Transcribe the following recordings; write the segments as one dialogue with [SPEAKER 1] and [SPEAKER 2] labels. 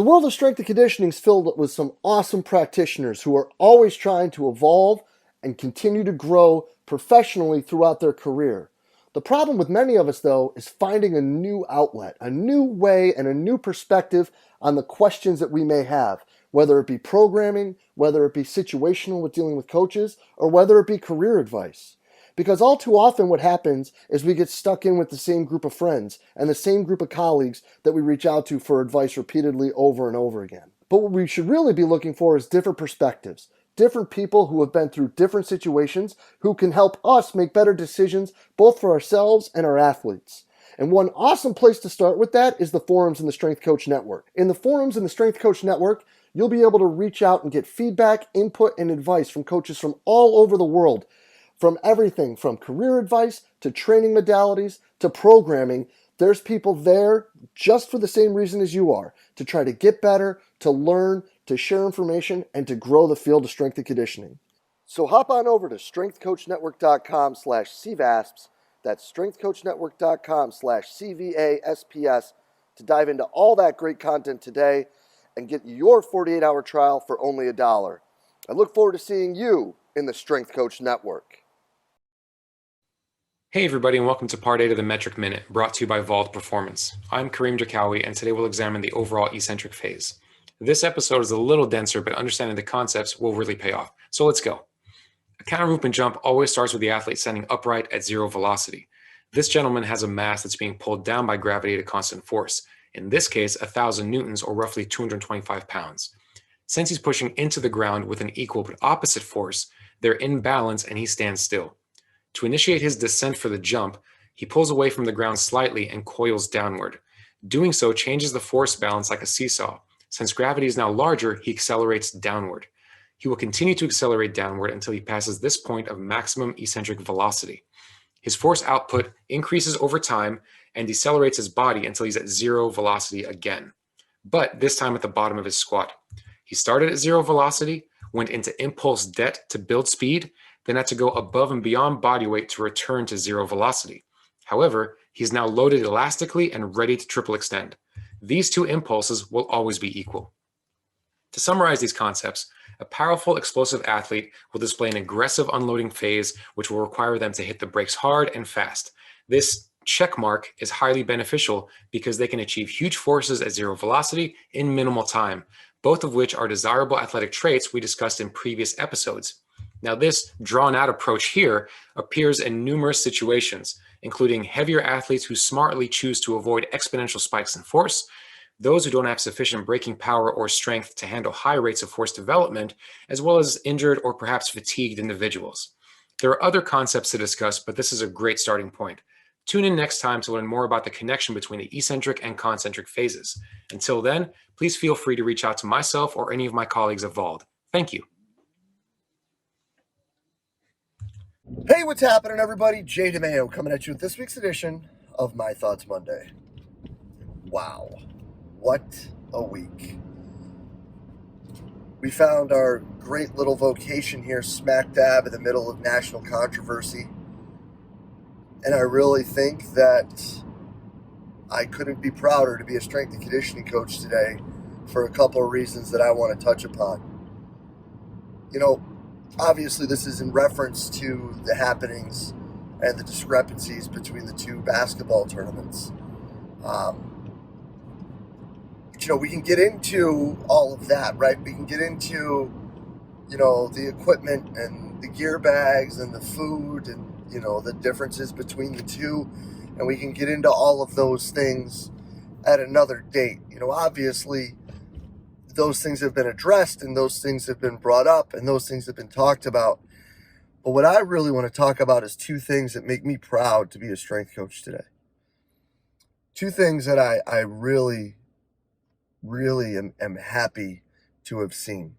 [SPEAKER 1] The world of strength and conditioning is filled with some awesome practitioners who are always trying to evolve and continue to grow professionally throughout their career. The problem with many of us, though, is finding a new outlet, a new way, and a new perspective on the questions that we may have, whether it be programming, whether it be situational with dealing with coaches, or whether it be career advice. Because all too often what happens is we get stuck in with the same group of friends and the same group of colleagues that we reach out to for advice repeatedly over and over again. But what we should really be looking for is different perspectives, different people who have been through different situations who can help us make better decisions both for ourselves and our athletes. And one awesome place to start with that is the forums in the Strength Coach Network. In the forums in the Strength Coach Network, you'll be able to reach out and get feedback, input, and advice from coaches from all over the world. From everything from career advice to training modalities to programming, there's people there just for the same reason as you are, to try to get better, to learn, to share information, and to grow the field of strength and conditioning. So hop on over to strengthcoachnetwork.com/CVASPS, that's strengthcoachnetwork.com/CVASPS, to dive into all that great content today and get your 48-hour trial for only $1. I look forward to seeing you in the Strength Coach Network.
[SPEAKER 2] Hey everybody, and welcome to part 8 of the Metric Minute, brought to you by Vault Performance. I'm Kareem Jakawi, and today we'll examine the overall eccentric phase. This episode is a little denser, but understanding the concepts will really pay off. So let's go. A counter movement jump always starts with the athlete standing upright at zero velocity. This gentleman has a mass that's being pulled down by gravity at a constant force. In this case, 1,000 newtons, or roughly 225 pounds. Since he's pushing into the ground with an equal but opposite force, they're in balance and he stands still. To initiate his descent for the jump, he pulls away from the ground slightly and coils downward. Doing so changes the force balance like a seesaw. Since gravity is now larger, he accelerates downward. He will continue to accelerate downward until he passes this point of maximum eccentric velocity. His force output increases over time and decelerates his body until he's at zero velocity again, but this time at the bottom of his squat. He started at zero velocity, went into impulse det to build speed, then had to go above and beyond body weight to return to zero velocity. However, he's now loaded elastically and ready to triple extend. These two impulses will always be equal. To summarize these concepts, a powerful, explosive athlete will display an aggressive unloading phase, which will require them to hit the brakes hard and fast. This check mark is highly beneficial because they can achieve huge forces at zero velocity in minimal time, both of which are desirable athletic traits we discussed in previous episodes. Now, this drawn-out approach here appears in numerous situations, including heavier athletes who smartly choose to avoid exponential spikes in force, those who don't have sufficient braking power or strength to handle high rates of force development, as well as injured or perhaps fatigued individuals. There are other concepts to discuss, but this is a great starting point. Tune in next time to learn more about the connection between the eccentric and concentric phases. Until then, please feel free to reach out to myself or any of my colleagues at Vault. Thank you.
[SPEAKER 1] Hey, what's happening, everybody? DeMayo coming at you with this week's edition of My Thoughts Monday. Wow, what a week. We found our great little vocation here smack dab in the middle of national controversy. And I really think that I couldn't be prouder to be a strength and conditioning coach today for a couple of reasons that I want to touch upon. You know, obviously, this is in reference to the happenings and the discrepancies between the two basketball tournaments. We can get into all of that, right? We can get into, the equipment and the gear bags and the food and, the differences between the two. And we can get into all of those things at another date. Obviously, those things have been addressed and those things have been brought up and those things have been talked about. But what I really want to talk about is two things that make me proud to be a strength coach today. Two things that I really am happy to have seen.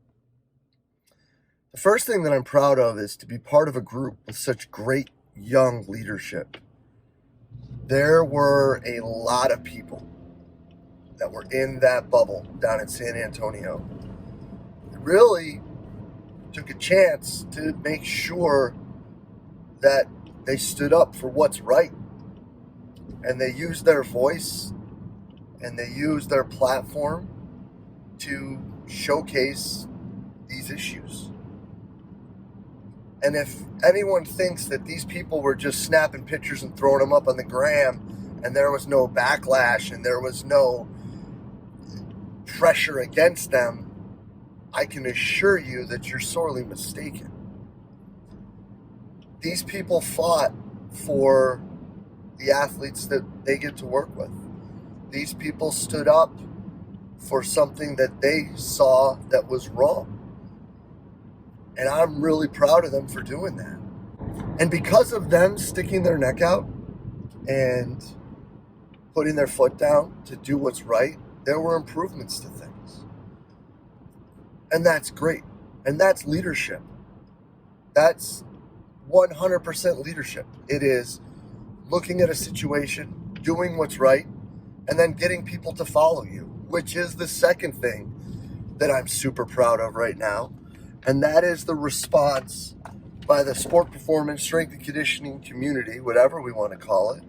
[SPEAKER 1] The first thing that I'm proud of is to be part of a group with such great young leadership. There were a lot of people that were in that bubble down in San Antonio. It really took a chance to make sure that they stood up for what's right. And they used their voice and they used their platform to showcase these issues. And if anyone thinks that these people were just snapping pictures and throwing them up on the gram and there was no backlash and there was no pressure against them, I can assure you that you're sorely mistaken. These people fought for the athletes that they get to work with. These people stood up for something that they saw that was wrong. And I'm really proud of them for doing that. And because of them sticking their neck out and putting their foot down to do what's right, there were improvements to things. And that's great. And that's leadership. That's 100% leadership. It is looking at a situation, doing what's right, and then getting people to follow you, which is the second thing that I'm super proud of right now. And that is the response by the sport performance, strength and conditioning community, whatever we want to call it,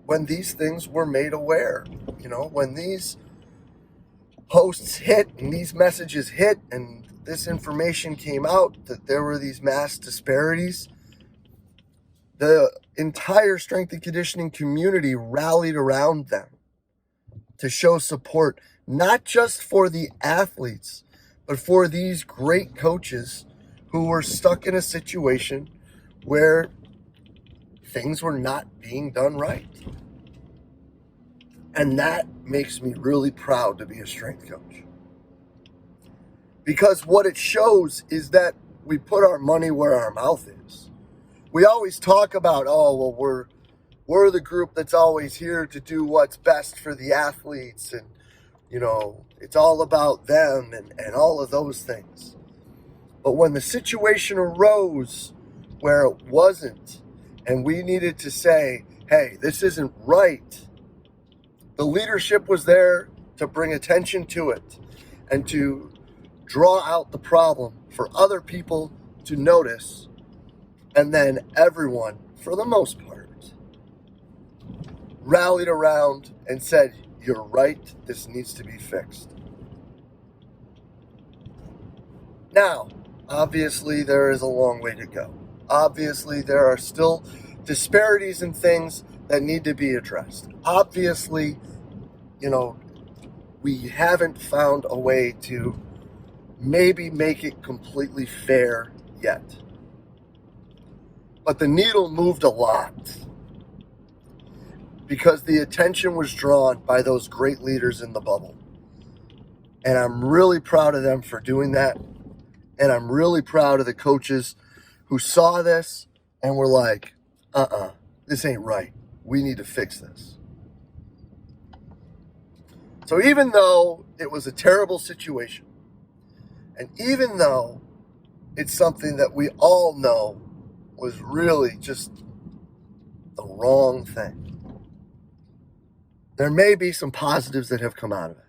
[SPEAKER 1] when these things were made aware. You know, when these posts hit and these messages hit and this information came out that there were these mass disparities, the entire strength and conditioning community rallied around them to show support, not just for the athletes, but for these great coaches who were stuck in a situation where things were not being done right. And that makes me really proud to be a strength coach. Because what it shows is that we put our money where our mouth is. We always talk about, oh, well, we're the group that's always here to do what's best for the athletes, and you know, it's all about them and all of those things. But when the situation arose where it wasn't, and we needed to say, hey, this isn't right, the leadership was there to bring attention to it and to draw out the problem for other people to notice. And then everyone, for the most part, rallied around and said, you're right, this needs to be fixed. Now, obviously, there is a long way to go. Obviously, there are still disparities in things that need to be addressed. Obviously, you know, we haven't found a way to maybe make it completely fair yet. But the needle moved a lot because the attention was drawn by those great leaders in the bubble. And I'm really proud of them for doing that. And I'm really proud of the coaches who saw this and were like, this ain't right. We need to fix this. So even though it was a terrible situation, and even though it's something that we all know was really just the wrong thing, there may be some positives that have come out of it.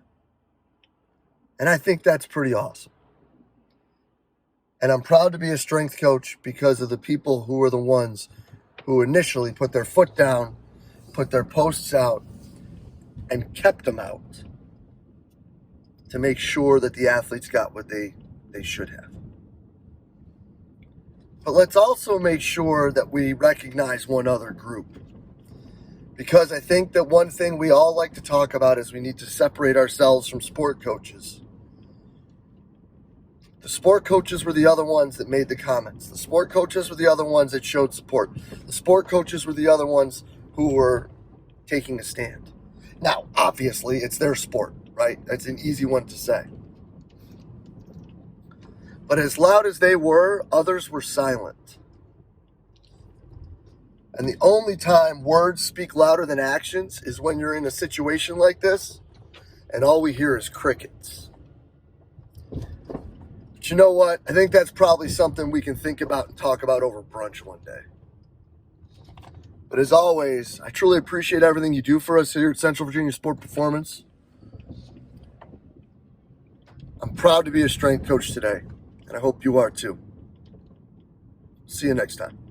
[SPEAKER 1] And I think that's pretty awesome. And I'm proud to be a strength coach because of the people who were the ones who initially put their foot down, put their posts out, and kept them out to make sure that the athletes got what they should have. But let's also make sure that we recognize one other group. Because I think that one thing we all like to talk about is we need to separate ourselves from sport coaches. The sport coaches were the other ones that made the comments. The sport coaches were the other ones that showed support. The sport coaches were the other ones who were taking a stand. Now, obviously, it's their sport, right? That's an easy one to say. But as loud as they were, others were silent. And the only time words speak louder than actions is when you're in a situation like this and all we hear is crickets. But you know what? I think that's probably something we can think about and talk about over brunch one day. But as always, I truly appreciate everything you do for us here at Central Virginia Sport Performance. I'm proud to be a strength coach today, and I hope you are too. See you next time.